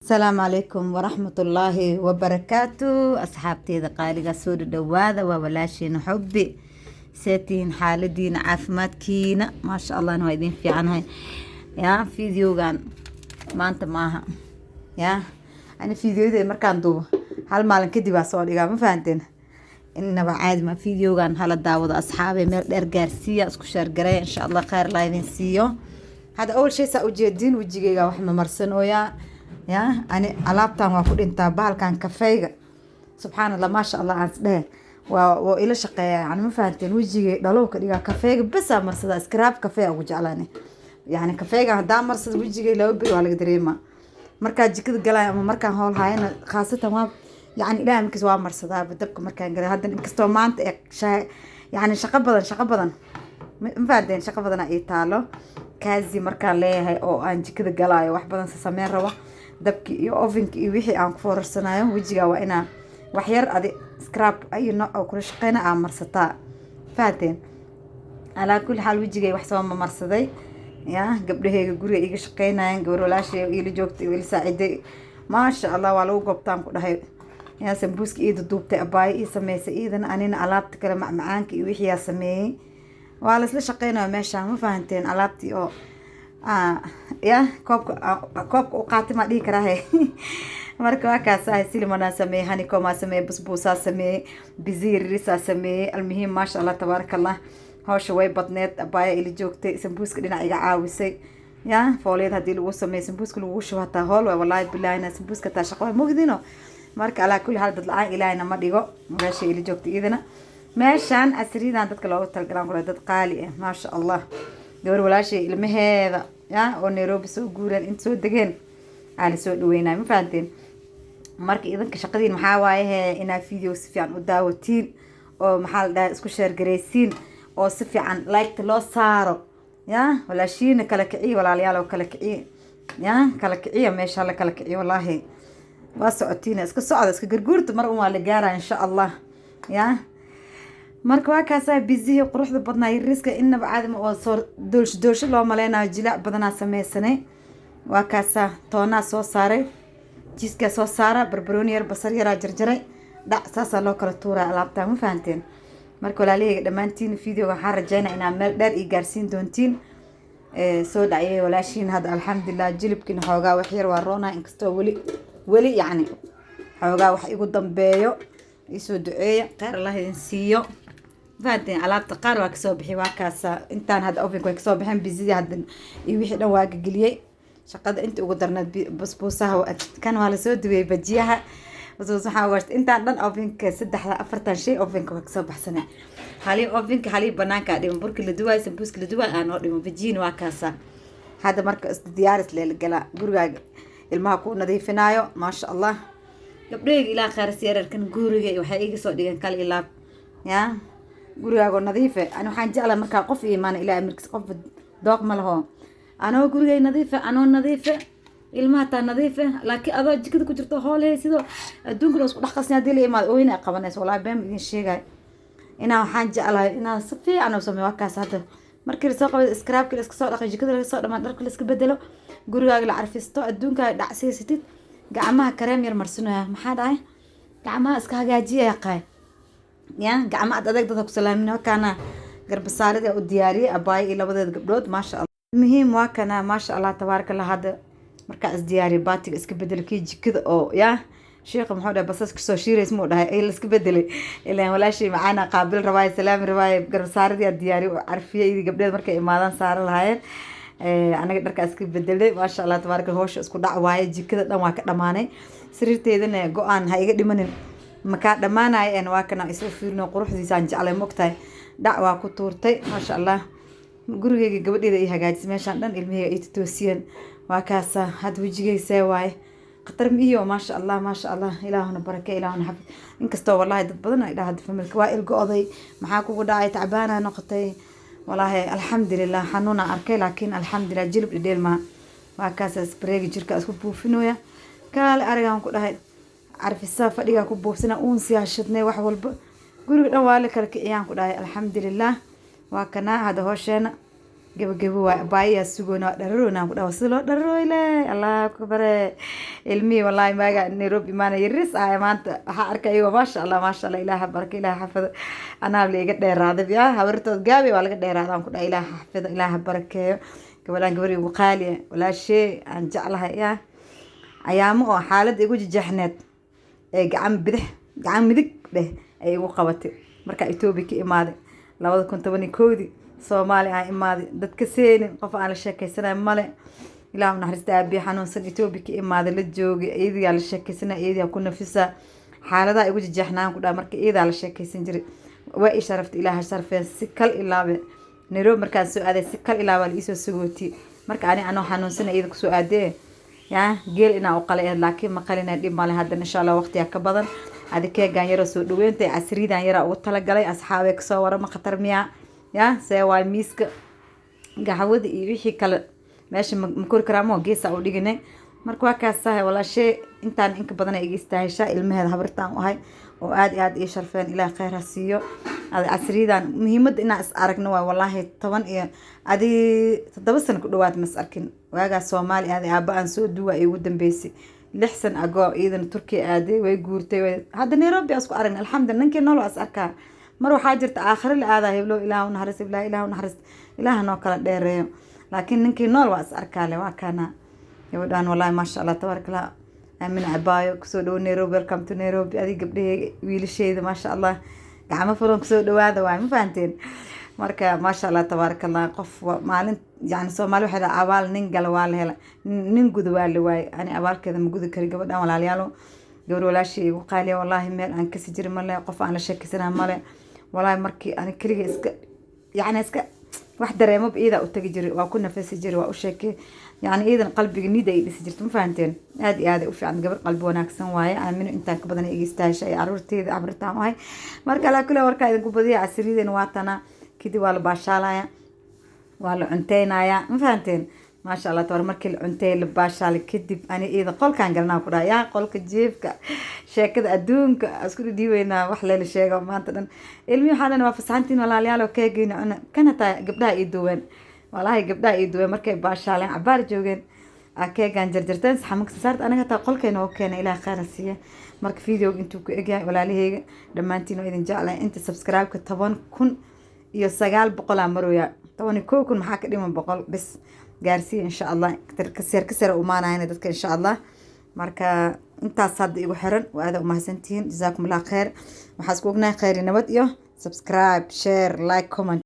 السلام عليكم ورحمة الله وبركاته. أصحابتي قالقة سود دواذا وولاشين حبي ساتين حالدين عافمات كينا ما شاء الله نويدين في عنها يا فيديو كان ما أنت معها يا أنا فيديو ذي مركان دوبه هل مالن كدي باسول إيجا ما فهمتين إنه بعد ما فيديو كان هلا داود أصحابي مير جارسيا اسكو شارجري إن شاء الله خير لايفين سيو. هذا أول شيء سأوجدين وجيجا وحنا مرسنو يا أنا ألعبتها وأقول أنت بالكان كفاية سبحان الله ما شاء الله عز ده وإلى شقة يعني ما فهمتين وجهي دلوك ديجا كفاية بس مرصد سكراب كفاية وجعلاني يعني كفاية هدا مرصد وجهي لو بي ولا قدريما مركا جكد قلا أما مركا هول هاي خاصة ما يعني لا يمكن سوا مرصدها بدبك مركا قلا هذا إنكستو ما أنت شيء يعني شقة بدن ما فهمتين شقة بدن أي تالو كازي مركا ليه هاي أو أنجي كده قلا واحد بدن سسمين روا dabki iyo ovenki iyo wixii aan ku foorarsanayo wajiga waa inaa wax yar adi scrap ay nooc oo kula shaqeyna aan marsataa faateen ala kulli xal wajigay wax soo marsaday ya gabdhahayga guriga iga shaqeynayaan gabar walaashay ila joogtay ila saaciday ma sha Allah waa lagu gobtaan ku dhahay ya sambuuski ii duubtay abaay ii sameysay iidan anina alaabta kale macmacaanka iyo wixii yaa sameeyay waa la isla shaqeynayo meesha ma fahanteen alaabtii oo يا كوب وقاتي ما دي كراهي مركوا كاسة سيلمنا سمي هانيكوما سمي بسبوسة سمي بزير ريسا سمي المهم ما شاء الله تبارك الله هو شوي بطنات أبايا اللي جوكتي سمبوسك لنا إيجا عاوسي يا فوليد هدي لو سمي سمبوسك لو وشو هتا هول والله بالله أنا سمبوسك تاشقوا مقدينه مرك على كل حال بطلع إلى أنا ما ديجو ماشي اللي جوكتي إذنا ماشان أسرين عندك لو تلقرام كله تقالي ما شاء الله دور ولا شيء المهذا يا أو نيروبي سو جورن أنت سو دقين على سو دوينا ما فهمتين مرك إذا كشقدين محاوايه إن فيديو سفي عن قداوتين أو محل ده اسكو شير جريسين أو سفي عن لايك تلو صاروا يا ولا شيء نكلكعي ولا عليا لو كلكعي يا كلكعي ما شاء الله كلكعي والله بس أتينا اسكو صعد اسكو جرجورت مرة ما لجارة إن شاء الله يا marka waa kaasa busy quruxda badnaa yariska inaba caadi ma oo soo doolsho loo maleynaa jilaac badanaa sameysanay waa kaasa toona soo saaray jiiska soo saara barbarooni yar basal yar jarjaray dhac saasa loo kala tuuraa alaabta ma fahanteen marka walaalahayga dhamaantiin video waxaan rajaynaa inaan meel dheer ii gaarsiin doontiin soo dhacay walaashiin hada alxamdulillah jilibkiina xoogaa wax yar waa roona inkastoo weli yani xoogaa wax igu dambeeyo isoo duceeya khayr Allah idin siiyo فادين على تقار وكسب حي وكاسة إنتان هذا أوفيك وكسب حين بيزيد هذا يوحي دواق قليل شقد أنت وقدرنا بسبوسها كانوا على سود بيجيها بس حاولت إنتان دن أوفيك سدح أفرتان شيء أوفيك وكسب حسنة حالي أوفيك حالي بناك ديم برك لدواء سبوسك لدواء أنا ديم بيجين وكاسة هذا مركز ديارة للجلاء جورج الماكو نظيف نايو ما شاء الله قبلي إلى آخر سير كان جورج وحقيقي صدق كان إلى يا gurigaago nadiife ana waxaan jeclaa markaa qof iimaan ilaa markis qof dooq ma laho anoo gurigay nadiife anoo nadiife ilmaha taa nadiife laakiin adoo jikada ku jirto hoolee sidoo adduunka loo isku dhex qasnaa dil imaad oo inay qabanayso walaa been idin sheegay inaa waxaan jeclaa inaa si fiican u sameeyo wakaas hadda markii soo qabay scrapka la iska soo dhaqay jikada la soo dhamaan dharka la iska bedelo gurigaaga la carfisto adduunka dhacsiisatid gacmaha kareem yar marsanaya maxaa dhahay gacmaha iska hagaajiya yaqaan يا جماعة أديك ده كسلامنا كنا قرب صارت أو دياري أباي إلى بدأ قبلود ما شاء الله المهم وكنا ما شاء الله تبارك الله هذا مركز دياري باتي اسك بدل كيج كذا أو يا شيخ محمود بس اسك شير اسمه ده إيه اسك بدل إلا ولا شيء معنا قابل رواية سلام رواية قرب صارت الدياري وعرفيه إذا قبل مركز إمادان صار الهاي أنا قدر كاسك بدل ما شاء الله تبارك الله هوش اسكو دعوة يجي كذا دم دمانه سريرتي إذا جوان هاي قد من مكان دمانه أنا واكنا يسوي فينا قروح زي سانج على مقطع دعوة كتورتي ما شاء الله gurigeyga gabadheeda ay hagaajisay meeshaan dhan ilmaheyga ay toosiyeen waa kaasa had wajigay seewaay khatar miyo maasha allah ilaahuna barake ilaahuna xafid inkastoo wallahi dad badan ay dhaahdo familka waa ilgo oday maxaa kugu dhacay tacbaana noqotay wallahi alxamdulilah xanuuna arkay laakiin alxamdulilah jilib dhidheel ma waa kaas isbareegi jirka isku buufinooya kaale arigaan ku dhahay carfisa fadhiga ku buufsana uun siyaashadnay wax walba guriga dhan waa la kala kiciyaan ku dhahay alxamdulilah waa kana hada hoosheena gabagabo waa baayaa sugoona dhararoona ku dhaw silo dhararoyle allah akbar ilmi wallahi maaga Nairobi maana yiris ay maanta waxa arkay maasha allah ilaaha baraka ilaaha xafid ana leega dheeraaday ya habartood gaabi waa laga dheeraadaan ku dhahay ilaaha xafid ilaaha barakeeyo gabadhan ugu qaaliya wala shay aan jeclahay ya ayaamo oo xaalad igu jaxneed ee gacan midig dheh ay igu qabatay marka Itoobiya ka imaaday 2011 Soomaali ay imaaday dadka seenin qof aan la sheekaysanay male ilaahu naxariista abi xanuunsan Itoobiya ka imaaday la joogay iyadii la sheekaysanay iyadii ku nafisa xaalada igu jaxnaan ku dhaa marka iyada la sheekaysan jiray waa i sharaftay ilaaha sharfeen si kal ilaabe Nairobi markaan soo aaday si kal ilaaba la isoo sugooti marka aan xanuunsan iyada ku soo aaday ya geel ina u qalay laakiin ma qalina dib male hadda insha Allah waqtiga ka badan adikee gaanyaro soo dhaweentay casriidan yara ugu tala galay asxaabe ka soo warama khatar miya ya see waa miiska gaxawada iyo wixii kale meesha ma kor karaamo geesa u dhignay marka waa kaas sahay walaashay intaan inka badan ay istaahaysa ilmaheeda habartaan u ahay oo aad ii sharfeen ilaa khayr ha siiyo ada casriidan muhiimada ina is aragno waa wallahi 10 iyo adi 7 sano ku dhawaad mas arkin waaga Soomaali aaba aan soo duwa ay ugu dambeysay 6 sano ago iidan Turkiya aaday way guurtay hadda Nairobi asku aragna alxamdulillah ninkii nolol as arkaa mar waxa jirta aakhir la aada heblo ilaahu naxariis ilaahu noo kala dheereeyo laakiin ninkii nool waa as arkaa le waa kana gabadhan wallahi maasha Allah tabarakallah aamin abaayo kusoo dhaw Nairobi welcome to Nairobi adiga gabdhaha wiilasheeda maasha Allah gacmo furan kusoo dhawaada waa ma fahanteen marka maasha Allah tabarakallah qof maalin yani Soomaali waxa abaal nin gal waa la hela nin gud waa la waay ani abaalkeeda ma gudi kari gabadhan walaalayaalo gabar walaashii ugu qaaliya wallahi meel aan ka sijir male qof aan la sheekaysanaa male wallahi markii aan kaliya iska wax dareemo biida u tagi jiray waa ku nafasi jiray waa u sheekay yani iidan qalbiga nida ay dhisi jirto ma fahanteen aad u fiican gabar qalbi wanaagsan waaye aamin intaan ka badan ay istaashay aruurteeda abritaan wahay marka la kula warka idin ku badiya casriideen waatana kidi waa la baashaalaya waa la cunteynaya ma fahanteen maasha Allah tabar markii la cuntay la baashaal kadib ani iyada qolkaan galnaa ku dhaaya qolka jiifka sheekada adduunka isku dhiiweynaa wax la sheego maanta dhan ilmi waxaan waa fasaxantiin walaalayaal oo keegina kana taa gabdhaha ii duwan wallahi gabdhaha ii duwan markay baashaaleen cabaar joogeen keegan jarjarteen saxamka saarta anaga taa qolkeena oo keenay ilaa khayr siiya marka video intuu ku egyahay walaalahayga dhamaantiin oo idin jeclay inta subscribe ka 10,000 iyo 900 marooya 12,000 maxaa ka dhiman 100 bas gaarsiin insha Allah kasir u maanaayna dadka insha Allah marka intaas hadda igu xiran waada u mahadsantiin jazakumullah khair waxaas ku ognahay khayr nabad iyo subscribe share like comment